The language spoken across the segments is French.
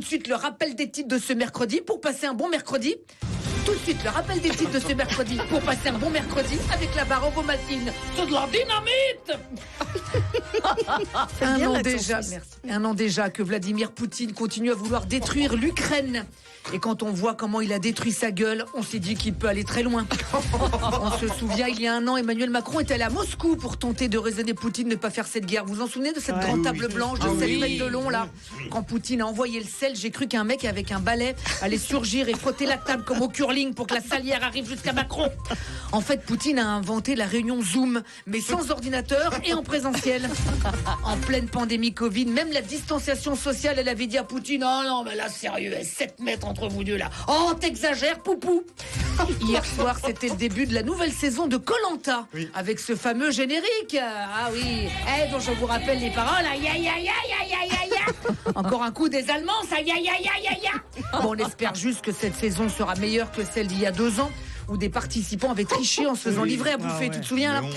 de suite le rappel des titres de ce mercredi pour passer un bon mercredi. Tout de suite le rappel des titres de ce mercredi pour passer un bon mercredi avec la barre Ovomaltine. C'est de la dynamite. Un an déjà que Vladimir Poutine continue à vouloir détruire l'Ukraine. Et quand on voit comment il a détruit sa gueule, on s'est dit qu'il peut aller très loin. On se souvient, il y a un an, Emmanuel Macron est allé à Moscou pour tenter de raisonner Poutine de ne pas faire cette guerre. Vous vous en souvenez de cette grande table blanche de 7 mètres de long là? Quand Poutine a envoyé le sel, j'ai cru qu'un mec avec un balai allait surgir et frotter la table comme au curling pour que la salière arrive jusqu'à Macron. En fait, Poutine a inventé la réunion Zoom, mais sans ordinateur et en présentiel. En pleine pandémie Covid, même la distanciation sociale, elle avait dit à Poutine: oh non, mais là, sérieux, 7 mètres entre vous deux là. Oh, t'exagères, poupou. Hier soir, c'était le début de la nouvelle saison de Koh-Lanta, avec ce fameux générique. Ah oui, dont je vous rappelle les paroles. Aïe, aïe, aïe, aïe, aïe, aïe, aïe. Encore un coup des Allemands, ça, aïe, aïe, aïe, aïe, aïe. Bon, on espère juste que cette saison sera meilleure que celle d'il y a 2 ans, où des participants avaient triché en se faisant livrer à bouffer. Tu te souviens là?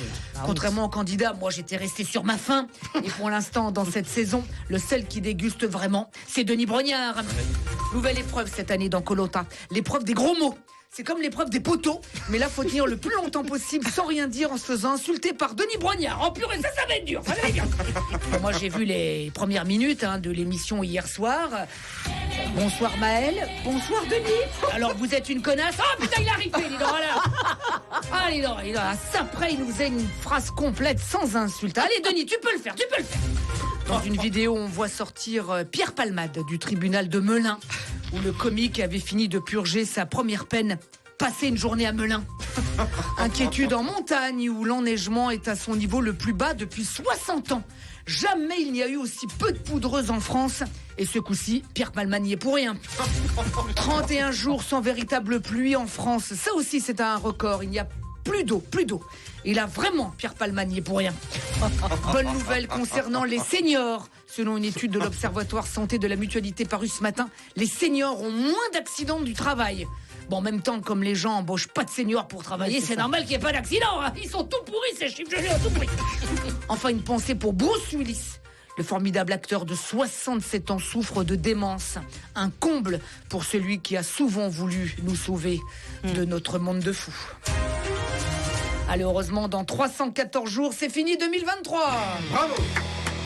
Contrairement aux candidats, moi j'étais resté sur ma faim. Et pour l'instant, dans cette saison, le seul qui déguste vraiment, c'est Denis Brognard. Nouvelle épreuve cette année dans Koh-Lanta, l'épreuve des gros mots. C'est comme l'épreuve des poteaux, mais là faut tenir le plus longtemps possible sans rien dire en se faisant insulter par Denis Brognard. Oh purée, ça va être dur, ça va être dur. Bon, moi j'ai vu les premières minutes de l'émission hier soir. Bonsoir Maëlle, bonsoir Denis. Alors vous êtes une connasse. Oh putain, il a ripé, dis donc, voilà. Ah, dis donc, après il nous faisait une phrase complète sans insulte. Allez Denis, tu peux le faire, tu peux le faire. Dans une vidéo, on voit sortir Pierre Palmade du tribunal de Melun, où le comique avait fini de purger sa première peine, passer une journée à Melun. Inquiétude en montagne, où l'enneigement est à son niveau le plus bas depuis 60 ans. Jamais il n'y a eu aussi peu de poudreuse en France. Et ce coup-ci, Pierre Palmade n'y est pour rien. 31 jours sans véritable pluie en France. Ça aussi, c'est un record. Il n'y a plus d'eau, plus d'eau. Et là, vraiment, Pierre Palmade n'y est pour rien. Bonne nouvelle concernant les seniors. Selon une étude de l'Observatoire Santé de la Mutualité parue ce matin, les seniors ont moins d'accidents du travail. Bon, en même temps, comme les gens embauchent pas de seniors pour travailler, c'est normal qu'il n'y ait pas d'accident. Ils sont tout pourris, ces chiffres, je jure, tout pourris. Enfin, une pensée pour Bruce Willis. Le formidable acteur de 67 ans souffre de démence. Un comble pour celui qui a souvent voulu nous sauver de notre monde de fous. Allez, heureusement, dans 314 jours, c'est fini 2023. Bravo.